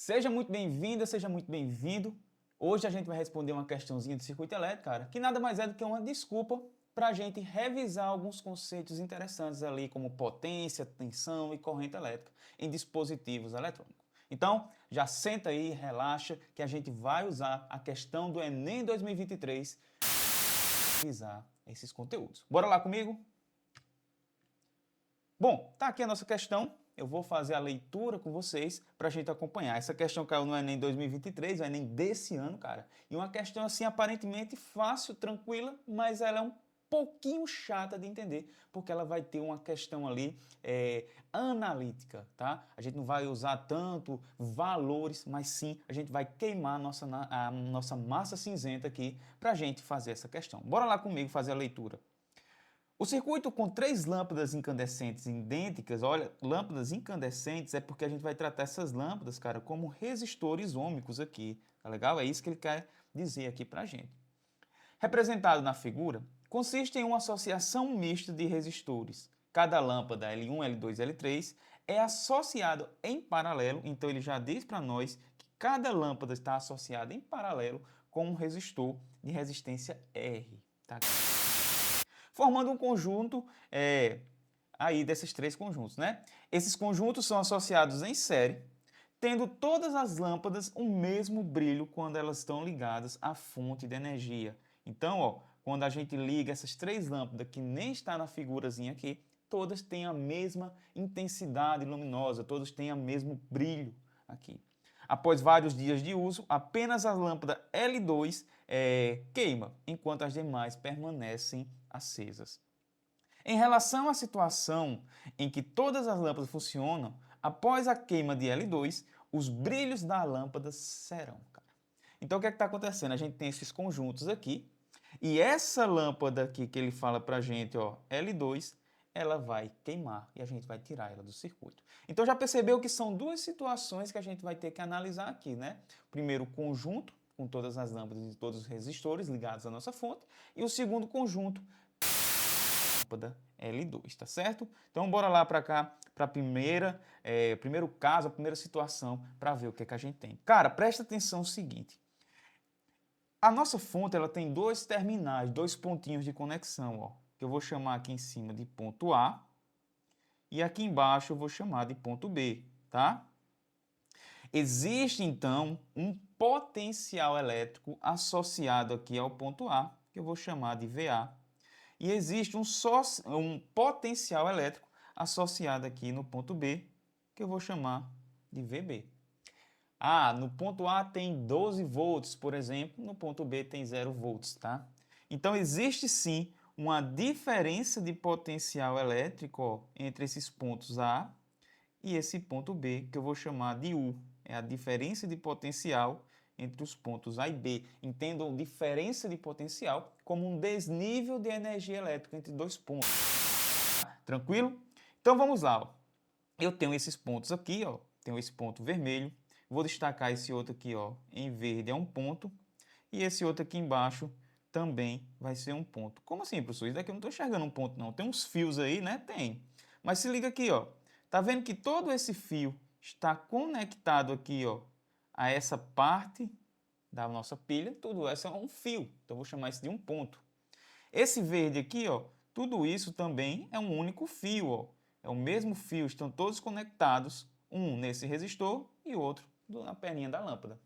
Seja muito bem-vinda, seja muito bem-vindo. Hoje a gente vai responder uma questãozinha de circuito elétrico, cara, que nada mais é do que uma desculpa para a gente revisar alguns conceitos interessantes ali, como potência, tensão e corrente elétrica em dispositivos eletrônicos. Então, já senta aí, relaxa, que a gente vai usar a questão do Enem 2023 para revisar esses conteúdos. Bora lá comigo? Bom, tá aqui a nossa questão. Eu vou fazer a leitura com vocês para a gente acompanhar. Essa questão caiu no Enem 2023, o Enem desse ano, cara. E uma questão assim aparentemente fácil, tranquila, mas ela é um pouquinho chata de entender, porque ela vai ter uma questão ali analítica, tá? A gente não vai usar tanto valores, mas sim a gente vai queimar a nossa massa cinzenta aqui para a gente fazer essa questão. Bora lá comigo fazer a leitura. O circuito com 3 lâmpadas incandescentes idênticas, olha, lâmpadas incandescentes é porque a gente vai tratar essas lâmpadas, cara, como resistores ômicos aqui, tá legal? É isso que ele quer dizer aqui pra gente. Representado na figura, consiste em uma associação mista de resistores. Cada lâmpada L1, L2, L3 é associado em paralelo, então ele já diz para nós que cada lâmpada está associada em paralelo com um resistor de resistência R, tá? Formando um conjunto aí desses 3 conjuntos, né? Esses conjuntos são associados em série, tendo todas as lâmpadas o mesmo brilho quando elas estão ligadas à fonte de energia. Então, ó, quando a gente liga essas 3 lâmpadas, que nem está na figurazinha aqui, todas têm a mesma intensidade luminosa, todas têm o mesmo brilho aqui. Após vários dias de uso, apenas a lâmpada L2 queima, enquanto as demais permanecem acesas. Em relação à situação em que todas as lâmpadas funcionam, após a queima de L2, os brilhos da lâmpada serão. Cara. Então o que é que está acontecendo? A gente tem esses conjuntos aqui, e essa lâmpada aqui que ele fala para a gente, ó, L2, ela vai queimar e a gente vai tirar ela do circuito. Então já percebeu que são 2 situações que a gente vai ter que analisar aqui, né? Primeiro o conjunto, com todas as lâmpadas e todos os resistores ligados à nossa fonte, e o segundo conjunto, lâmpada L2, tá certo? Então bora lá para cá, para primeiro caso, a primeira situação, para ver o que é que a gente tem. Cara, presta atenção no seguinte. A nossa fonte ela tem 2 terminais, 2 pontinhos de conexão, ó, que eu vou chamar aqui em cima de ponto A e aqui embaixo eu vou chamar de ponto B, tá? Existe então um potencial elétrico associado aqui ao ponto A, que eu vou chamar de VA, e existe um potencial elétrico associado aqui no ponto B, que eu vou chamar de VB. Ah, no ponto A tem 12 volts, por exemplo, no ponto B tem 0 volts, tá? Então existe sim uma diferença de potencial elétrico ó, entre esses pontos A e esse ponto B, que eu vou chamar de U. É a diferença de potencial entre os pontos A e B. Entendam diferença de potencial como um desnível de energia elétrica entre 2 pontos. Tranquilo? Então vamos lá. Ó. Eu tenho esses pontos aqui, ó. Tenho esse ponto vermelho. Vou destacar esse outro aqui, ó, em verde é um ponto. E esse outro aqui embaixo também vai ser um ponto. Como assim, professor? Isso daqui eu não estou enxergando um ponto, não. Tem uns fios aí, né? Tem. Mas se liga aqui, ó. Tá vendo que todo esse fio está conectado aqui, ó, a essa parte da nossa pilha? Tudo isso é um fio. Então eu vou chamar isso de um ponto. Esse verde aqui, ó, tudo isso também é um único fio, ó. É o mesmo fio, estão todos conectados, um nesse resistor e outro na perninha da lâmpada.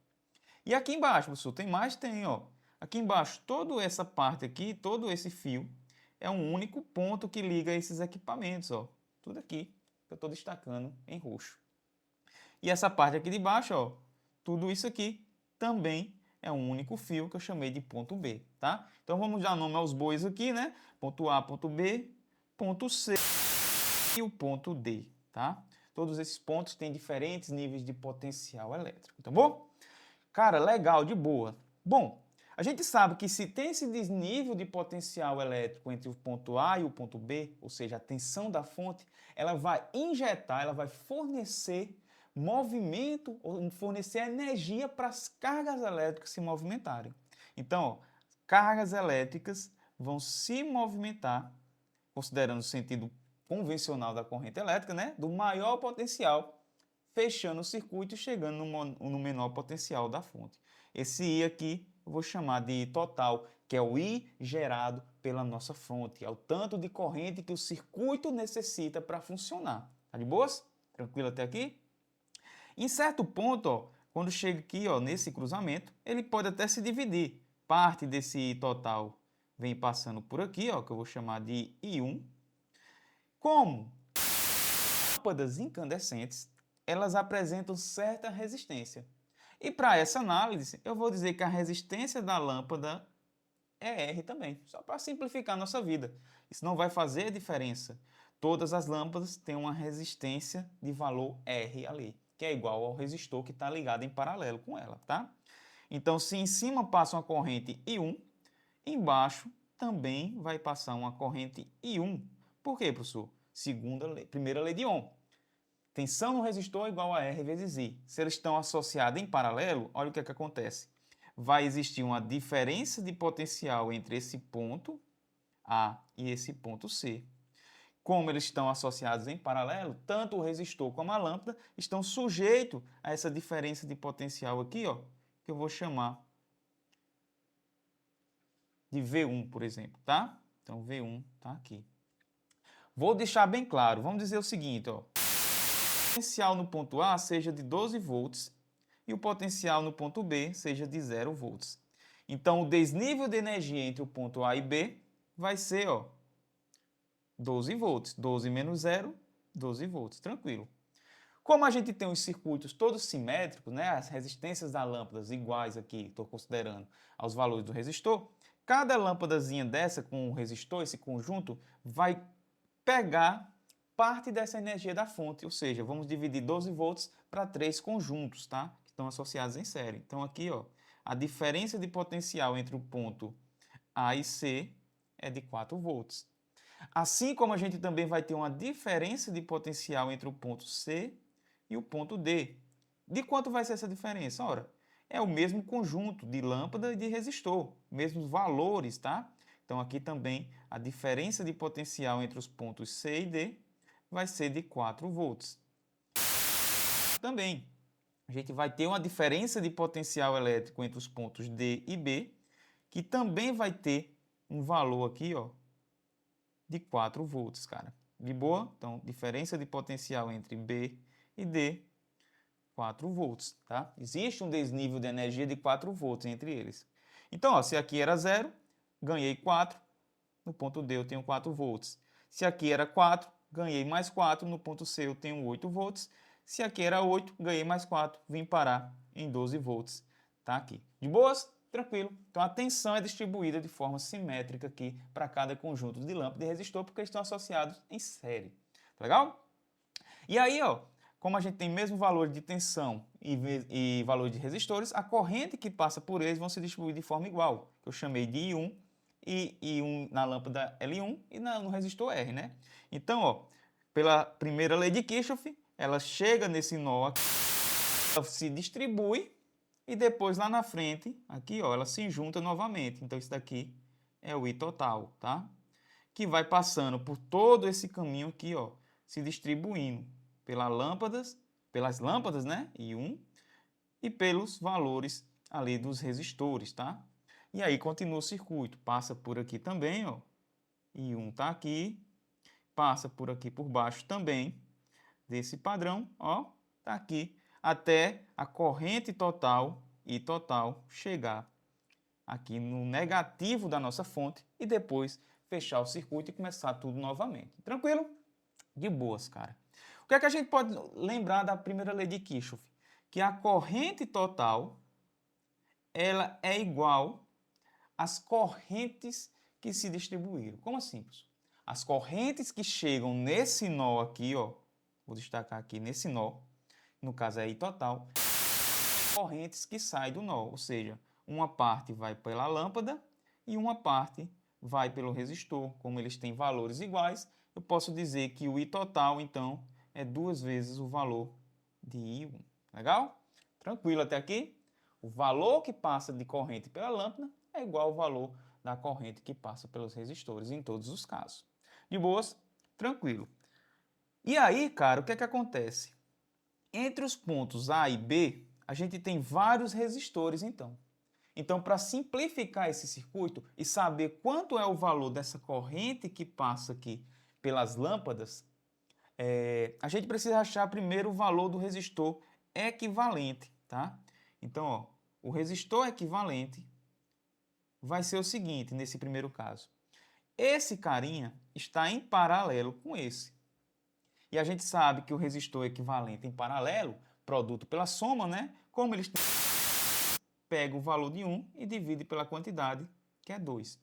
E aqui embaixo, professor, tem mais? Tem, ó. Aqui embaixo, toda essa parte aqui, todo esse fio, é um único ponto que liga esses equipamentos, ó. Tudo aqui, que eu estou destacando em roxo. E essa parte aqui de baixo, ó, tudo isso aqui também é um único fio que eu chamei de ponto B, tá? Então vamos dar nome aos bois aqui, né? Ponto A, ponto B, ponto C e o ponto D, tá? Todos esses pontos têm diferentes níveis de potencial elétrico, tá bom? Cara, legal, de boa. Bom, a gente sabe que se tem esse desnível de potencial elétrico entre o ponto A e o ponto B, ou seja, a tensão da fonte, ela vai injetar, ela vai fornecer movimento, ou fornecer energia para as cargas elétricas se movimentarem. Então, ó, cargas elétricas vão se movimentar, considerando o sentido convencional da corrente elétrica, né, do maior potencial fechando o circuito e chegando no menor potencial da fonte. Esse I aqui eu vou chamar de I total, que é o I gerado pela nossa fonte, é o tanto de corrente que o circuito necessita para funcionar. Tá de boas? Tranquilo até aqui? Em certo ponto, ó, quando chega aqui, ó, nesse cruzamento, ele pode até se dividir. Parte desse I total vem passando por aqui, ó, que eu vou chamar de I1. Como lâmpadas incandescentes, elas apresentam certa resistência. E para essa análise, eu vou dizer que a resistência da lâmpada é R também, só para simplificar a nossa vida. Isso não vai fazer diferença. Todas as lâmpadas têm uma resistência de valor R ali, que é igual ao resistor que está ligado em paralelo com ela, tá? Então, se em cima passa uma corrente I1, embaixo também vai passar uma corrente I1. Por quê, professor? Primeira lei de Ohm. Tensão no resistor é igual a R vezes I. Se eles estão associados em paralelo, olha o que é que acontece. Vai existir uma diferença de potencial entre esse ponto A e esse ponto C. Como eles estão associados em paralelo, tanto o resistor como a lâmpada estão sujeitos a essa diferença de potencial aqui, ó, que eu vou chamar de V1, por exemplo, tá? Então, V1 está aqui. Vou deixar bem claro, vamos dizer o seguinte, ó. O potencial no ponto A seja de 12 volts e o potencial no ponto B seja de 0 volts. Então, o desnível de energia entre o ponto A e B vai ser, ó, 12 volts. 12 menos 0, 12 volts. Tranquilo. Como a gente tem os circuitos todos simétricos, né, as resistências das lâmpadas iguais aqui, estou considerando aos valores do resistor, cada lâmpadazinha dessa com o resistor, esse conjunto, vai pegar parte dessa energia da fonte, ou seja, vamos dividir 12 volts para 3 conjuntos, tá? Que estão associados em série. Então aqui, ó, a diferença de potencial entre o ponto A e C é de 4 volts. Assim como a gente também vai ter uma diferença de potencial entre o ponto C e o ponto D. De quanto vai ser essa diferença? Ora, é o mesmo conjunto de lâmpada e de resistor, mesmos valores, tá? Então aqui também a diferença de potencial entre os pontos C e D vai ser de 4 volts. Também a gente vai ter uma diferença de potencial elétrico entre os pontos D e B, que também vai ter um valor aqui, ó, de 4 volts, cara. De boa? Então, diferença de potencial entre B e D, 4 volts, tá? Existe um desnível de energia de 4 volts entre eles. Então, ó, se aqui era 0, ganhei 4, no ponto D eu tenho 4 volts. Se aqui era 4, ganhei mais 4, no ponto C eu tenho 8 volts. Se aqui era 8, ganhei mais 4, vim parar em 12 volts. Tá aqui. De boas? Tranquilo. Então a tensão é distribuída de forma simétrica aqui para cada conjunto de lâmpada e resistor, porque estão associados em série. Tá legal? E aí, ó, como a gente tem mesmo valor de tensão e valor de resistores, a corrente que passa por eles vão se distribuir de forma igual. Eu chamei de I1 e I1 na lâmpada L1 e no resistor R, né? Então, ó, pela primeira lei de Kirchhoff, ela chega nesse nó aqui, ela se distribui e depois lá na frente, aqui, ó, ela se junta novamente. Então, isso daqui é o I total, tá? Que vai passando por todo esse caminho aqui, ó, se distribuindo pelas lâmpadas, né, I1, e pelos valores ali dos resistores, tá? E aí continua o circuito, passa por aqui também, ó, I1 tá aqui, passa por aqui por baixo também, desse padrão, ó, tá aqui, até a corrente total, I total, chegar aqui no negativo da nossa fonte e depois fechar o circuito e começar tudo novamente. Tranquilo? De boas, cara. O que é que a gente pode lembrar da primeira lei de Kirchhoff? Que a corrente total ela é igual às correntes que se distribuíram. Como assim, professor? As correntes que chegam nesse nó aqui, ó, vou destacar aqui nesse nó, no caso é I total, correntes que saem do nó, ou seja, uma parte vai pela lâmpada e uma parte vai pelo resistor. Como eles têm valores iguais, eu posso dizer que o I total, então, é 2 vezes o valor de I1. Legal? Tranquilo até aqui? O valor que passa de corrente pela lâmpada é igual ao valor da corrente que passa pelos resistores em todos os casos. De boas? Tranquilo. E aí, cara, o que é que acontece? Entre os pontos A e B, a gente tem vários resistores, então. Então, para simplificar esse circuito e saber quanto é o valor dessa corrente que passa aqui pelas lâmpadas, a gente precisa achar primeiro o valor do resistor equivalente, tá? Então, ó, o resistor equivalente vai ser o seguinte, nesse primeiro caso. Esse carinha está em paralelo com esse. E a gente sabe que o resistor equivalente em paralelo, produto pela soma, né? Como eles pega o valor de 1 e divide pela quantidade, que é 2.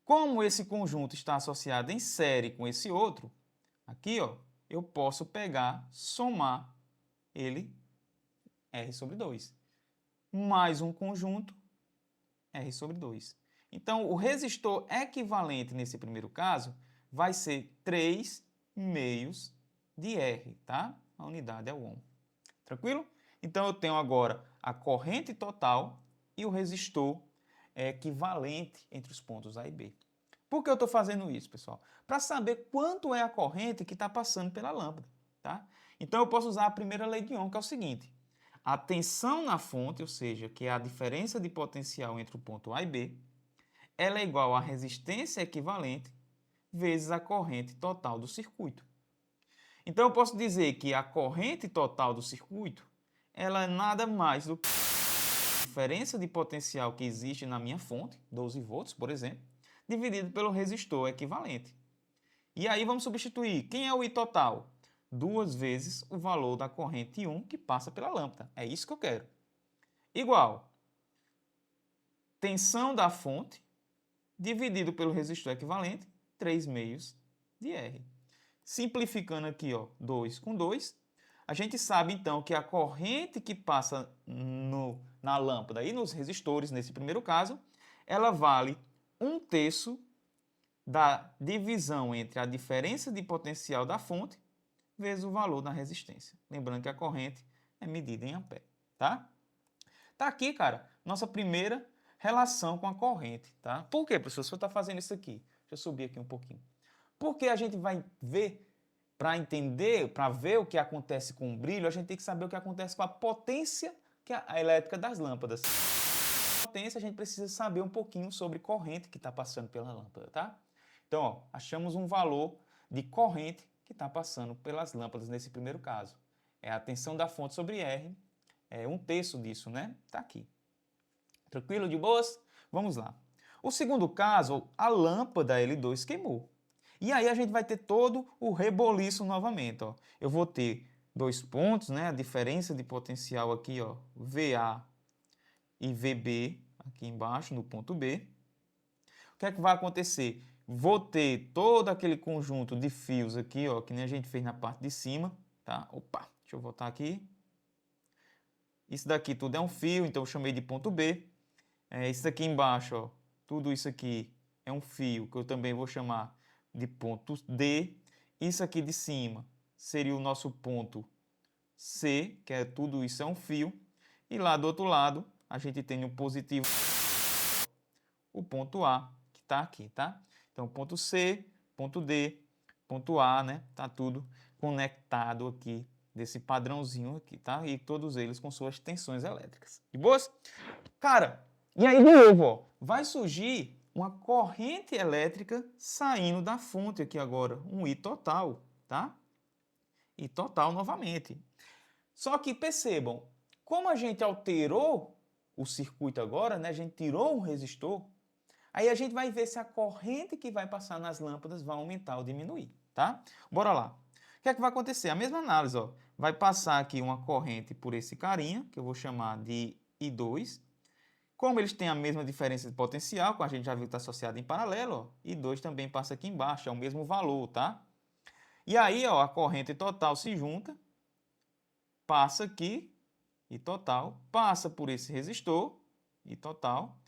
Como esse conjunto está associado em série com esse outro, aqui, ó, eu posso pegar, somar ele, R sobre 2, mais um conjunto, R sobre 2. Então, o resistor equivalente nesse primeiro caso vai ser 3 meios de R, tá? A unidade é o ohm. Tranquilo? Então, eu tenho agora a corrente total e o resistor equivalente entre os pontos A e B. Por que eu estou fazendo isso, pessoal? Para saber quanto é a corrente que está passando pela lâmpada, tá? Então, eu posso usar a primeira lei de Ohm, que é o seguinte. A tensão na fonte, ou seja, que é a diferença de potencial entre o ponto A e B, ela é igual à resistência equivalente vezes a corrente total do circuito. Então, eu posso dizer que a corrente total do circuito ela é nada mais do que a diferença de potencial que existe na minha fonte, 12 volts, por exemplo, dividido pelo resistor equivalente. E aí vamos substituir. Quem é o I total? 2 vezes o valor da corrente 1 que passa pela lâmpada. É isso que eu quero. Igual tensão da fonte dividido pelo resistor equivalente, 3 meios de R. Simplificando aqui, ó, 2 com 2, a gente sabe então que a corrente que passa na lâmpada e nos resistores, nesse primeiro caso, ela vale 1/3 da divisão entre a diferença de potencial da fonte vezes o valor da resistência. Lembrando que a corrente é medida em ampere, tá? Tá aqui, cara, nossa primeira relação com a corrente, tá? Por quê, professor? Se eu estou fazendo isso aqui, deixa eu subir aqui um pouquinho. Porque a gente vai ver, para entender, para ver o que acontece com o brilho, a gente tem que saber o que acontece com a potência que é a elétrica das lâmpadas. Potência, a gente precisa saber um pouquinho sobre corrente que está passando pela lâmpada, tá? Então, ó, achamos um valor de corrente que está passando pelas lâmpadas nesse primeiro caso. É a tensão da fonte sobre R, é 1/3 disso, né? Tá aqui. Tranquilo, de boas? Vamos lá. O segundo caso, a lâmpada L2 queimou. E aí a gente vai ter todo o reboliço novamente, ó. Eu vou ter 2 pontos, né? A diferença de potencial aqui, ó, VA e VB, aqui embaixo, no ponto B. O que é que vai acontecer? Vou ter todo aquele conjunto de fios aqui, ó, que nem a gente fez na parte de cima, tá? Opa, deixa eu voltar aqui. Isso daqui tudo é um fio, então eu chamei de ponto B. Isso aqui embaixo, ó, tudo isso aqui é um fio, que eu também vou chamar de ponto D. Isso aqui de cima seria o nosso ponto C, que é tudo isso é um fio. E lá do outro lado, a gente tem o positivo, o ponto A, que está aqui, tá? Então, ponto C, ponto D, ponto A, né? Tá tudo conectado aqui, desse padrãozinho aqui, tá? E todos eles com suas tensões elétricas. De boas? Cara, e aí de novo, ó, vai surgir uma corrente elétrica saindo da fonte aqui agora, um I total, tá? I total novamente. Só que percebam, como a gente alterou o circuito agora, né? A gente tirou um resistor, aí a gente vai ver se a corrente que vai passar nas lâmpadas vai aumentar ou diminuir, tá? Bora lá. O que é que vai acontecer? A mesma análise, ó. Vai passar aqui uma corrente por esse carinha, que eu vou chamar de I2. Como eles têm a mesma diferença de potencial, como a gente já viu que está associado em paralelo, ó, I2 também passa aqui embaixo, é o mesmo valor, tá? E aí, ó, a corrente total se junta, passa aqui, I total, passa por esse resistor, I total,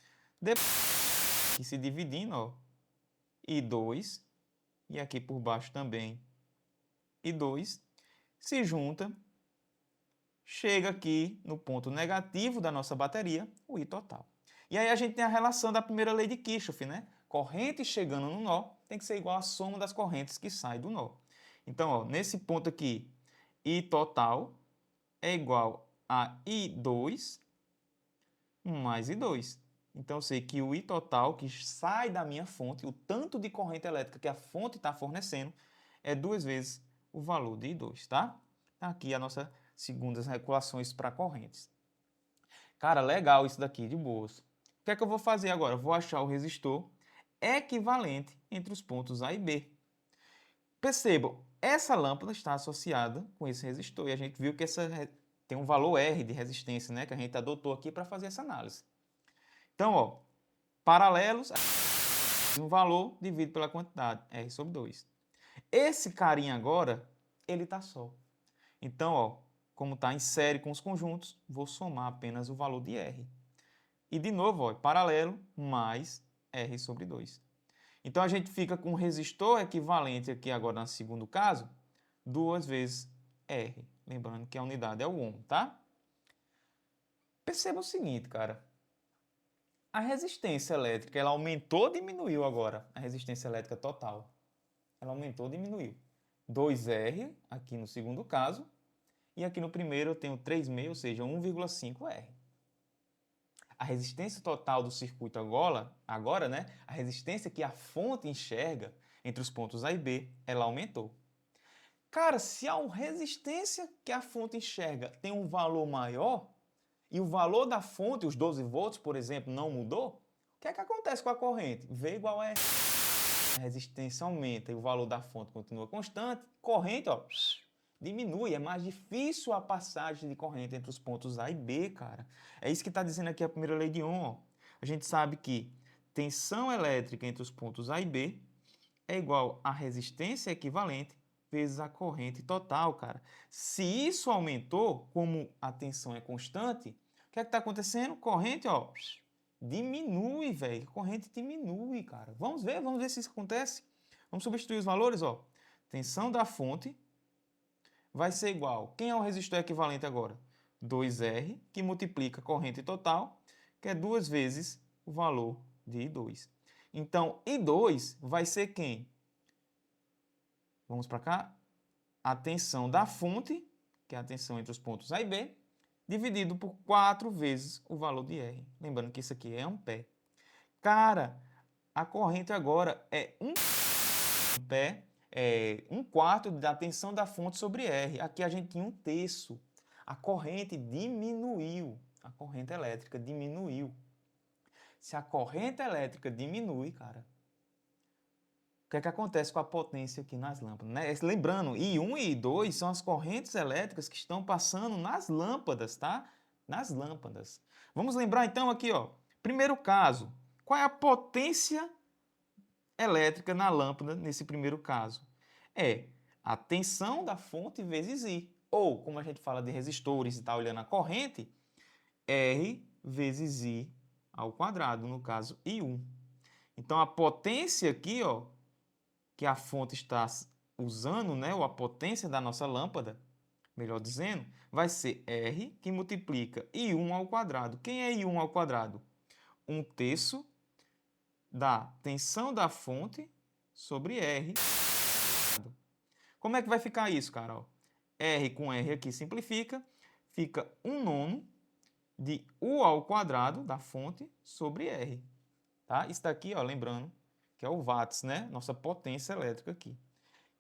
depois que se dividindo, ó, I2, e aqui por baixo também I2, se junta, chega aqui no ponto negativo da nossa bateria, o I total. E aí a gente tem a relação da primeira lei de Kirchhoff, né? Corrente chegando no nó tem que ser igual à soma das correntes que saem do nó. Então, ó, nesse ponto aqui, I total é igual a I2 mais I2. Então, eu sei que o I total, que sai da minha fonte, o tanto de corrente elétrica que a fonte está fornecendo, é 2 vezes o valor de I2, tá? Tá aqui a nossa segunda regulações para correntes. Cara, legal isso daqui, de boas. O que é que eu vou fazer agora? Eu vou achar o resistor equivalente entre os pontos A e B. Percebam, essa lâmpada está associada com esse resistor e a gente viu que tem um valor R de resistência, né, que a gente adotou aqui para fazer essa análise. Então, ó, paralelos, um valor dividido pela quantidade, R sobre 2. Esse carinha agora, ele está só. Então, ó, como está em série com os conjuntos, vou somar apenas o valor de R. E de novo, ó, paralelo mais R sobre 2. Então, a gente fica com um resistor equivalente aqui agora no segundo caso, 2 vezes R. Lembrando que a unidade é o ohm, tá? Perceba o seguinte, cara. A resistência elétrica, ela aumentou ou diminuiu agora? A resistência elétrica total. Ela aumentou ou diminuiu? 2R aqui no segundo caso. E aqui no primeiro eu tenho 3,5, ou seja, 1,5R. A resistência total do circuito agora, né? A resistência que a fonte enxerga entre os pontos A e B, ela aumentou. Cara, se a resistência que a fonte enxerga tem um valor maior e o valor da fonte, os 12 volts, por exemplo, não mudou, o que é que acontece com a corrente? V igual a R. A resistência aumenta e o valor da fonte continua constante, corrente, ó, diminui, é mais difícil a passagem de corrente entre os pontos A e B, cara. É isso que está dizendo aqui a primeira lei de Ohm, ó. A gente sabe que tensão elétrica entre os pontos A e B é igual a resistência equivalente vezes a corrente total, cara. Se isso aumentou, como a tensão é constante, o que é que está acontecendo? Corrente, ó, diminui, velho. Corrente diminui, cara. Vamos ver se isso acontece. Vamos substituir os valores, ó. Tensão da fonte vai ser igual. Quem é o resistor equivalente agora? 2R, que multiplica a corrente total, que é 2 vezes o valor de I2. Então, I2 vai ser quem? Vamos para cá. A tensão da fonte, que é a tensão entre os pontos A e B, dividido por 4 vezes o valor de R. Lembrando que isso aqui é ampere. Cara, a corrente agora é 1 ampere, é 1/4 da tensão da fonte sobre R. Aqui a gente tinha 1/3. A corrente diminuiu. A corrente elétrica diminuiu. Se a corrente elétrica diminui, cara, o que é que acontece com a potência aqui nas lâmpadas, né? Lembrando, I1 e I2 são as correntes elétricas que estão passando nas lâmpadas, tá? Nas lâmpadas. Vamos lembrar então aqui, ó. Primeiro caso, qual é a potência elétrica na lâmpada nesse primeiro caso? É a tensão da fonte vezes I. Ou, como a gente fala de resistores e está olhando a corrente, R vezes I ao quadrado, no caso I1. Então, a potência aqui, ó, que a fonte está usando, né, ou a potência da nossa lâmpada, melhor dizendo, vai ser R, que multiplica I1 ao quadrado. Quem é I1 ao quadrado? 1/3 da tensão da fonte sobre R. Como é que vai ficar isso, cara? R com R aqui simplifica, fica 1/9 de U ao quadrado da fonte sobre R. Tá? Isso daqui, ó, lembrando, que é o watts, né? Nossa potência elétrica aqui.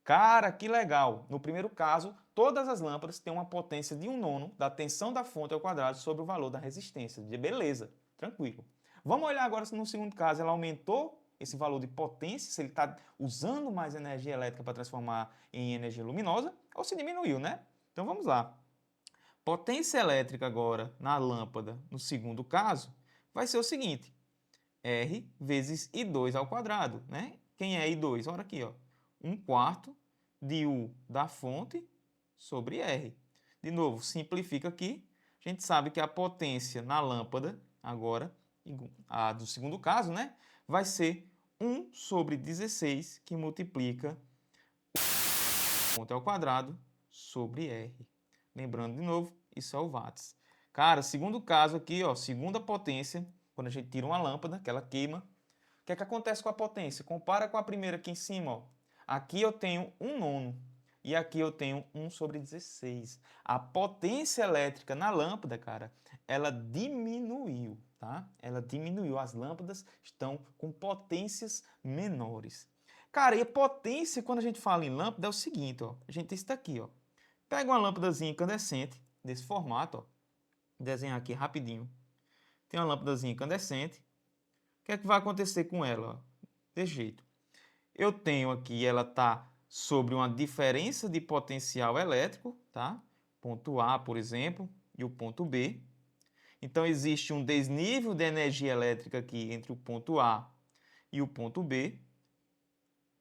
Cara, que legal! No primeiro caso, todas as lâmpadas têm uma potência de 1/9 da tensão da fonte ao quadrado sobre o valor da resistência. Beleza, tranquilo. Vamos olhar agora se no segundo caso ela aumentou esse valor de potência, se ele está usando mais energia elétrica para transformar em energia luminosa, ou se diminuiu, né? Então vamos lá. Potência elétrica agora na lâmpada, no segundo caso, vai ser o seguinte. R vezes I2 ao quadrado, né? Quem é I2? Olha aqui, ó. 1/4 de U da fonte sobre R. De novo, simplifica aqui. A gente sabe que a potência na lâmpada, agora, a do segundo caso, né? Vai ser 1 sobre 16, que multiplica fonte ao quadrado sobre R. Lembrando de novo, isso é o watts. Cara, segundo caso aqui, ó, segunda potência, quando a gente tira uma lâmpada, que ela queima, o que é que acontece com a potência? Compara com a primeira aqui em cima, ó. Aqui eu tenho 1/9. e aqui eu tenho 1/16. A potência elétrica na lâmpada, cara, ela diminuiu, tá? Ela diminuiu. As lâmpadas estão com potências menores. Cara, e a potência, quando a gente fala em lâmpada, é o seguinte, ó. A gente tem isso daqui, ó. Pega uma lâmpadazinha incandescente, desse formato, ó. Vou desenhar aqui rapidinho. Tem uma lâmpadazinha incandescente. O que é que vai acontecer com ela, ó? Desse jeito. Eu tenho aqui, ela está sobre uma diferença de potencial elétrico, tá? Ponto A, por exemplo, e o ponto B. Então, existe um desnível de energia elétrica aqui entre o ponto A e o ponto B,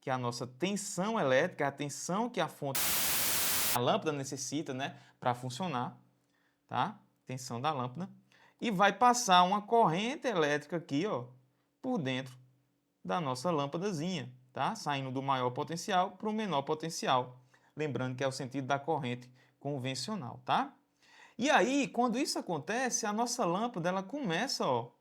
que é a nossa tensão elétrica, a tensão que a fonte, a lâmpada necessita, né, para funcionar, tá? Tensão da lâmpada. E vai passar uma corrente elétrica aqui, ó, por dentro da nossa lâmpadazinha, tá? Saindo do maior potencial para o menor potencial. Lembrando que é o sentido da corrente convencional, tá? E aí, quando isso acontece, a nossa lâmpada ela começa, ó,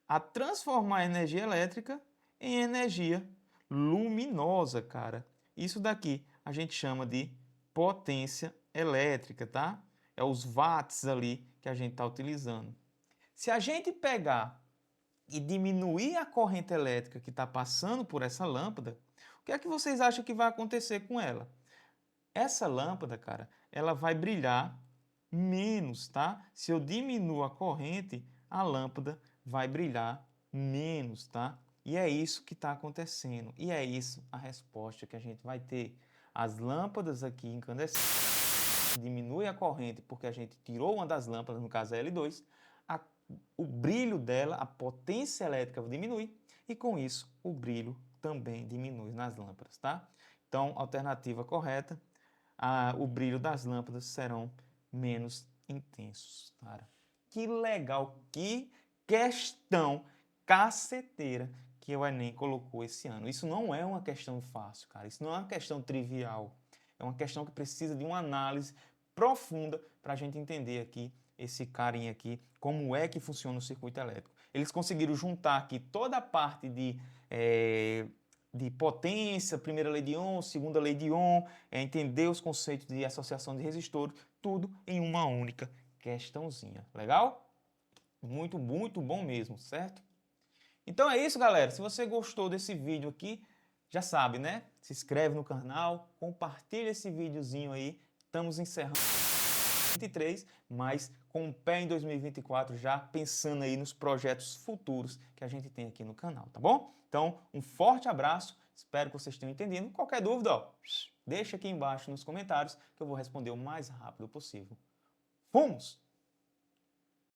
a transformar a energia elétrica em energia luminosa, cara. Isso daqui a gente chama de potência elétrica, tá? É os watts ali que a gente está utilizando. Se a gente pegar e diminuir a corrente elétrica que está passando por essa lâmpada, o que é que vocês acham que vai acontecer com ela? Essa lâmpada, cara, ela vai brilhar menos, tá? Se eu diminuo a corrente, a lâmpada vai brilhar menos, tá? E é isso que está acontecendo. E é isso a resposta que a gente vai ter. As lâmpadas aqui incandescentes diminui a corrente porque a gente tirou uma das lâmpadas, no caso a L2, o brilho dela, a potência elétrica diminui e com isso o brilho também diminui nas lâmpadas, tá? Então, alternativa correta, o brilho das lâmpadas serão menos intensos, cara. Que legal, que questão caceteira que o Enem colocou esse ano. Isso não é uma questão fácil, cara. Isso não é uma questão trivial. É uma questão que precisa de uma análise profunda para a gente entender aqui esse carinha aqui, como é que funciona o circuito elétrico. Eles conseguiram juntar aqui toda a parte de potência, primeira lei de Ohm, segunda lei de Ohm, entender os conceitos de associação de resistores, tudo em uma única questãozinha. Legal? Muito, muito bom mesmo, certo? Então é isso, galera. Se você gostou desse vídeo aqui, já sabe, né? Se inscreve no canal, compartilha esse videozinho aí. Estamos encerrando 2023, mas com o pé em 2024, já pensando aí nos projetos futuros que a gente tem aqui no canal, tá bom? Então, um forte abraço, espero que vocês tenham entendido. Qualquer dúvida, ó, deixa aqui embaixo nos comentários que eu vou responder o mais rápido possível. Fomos!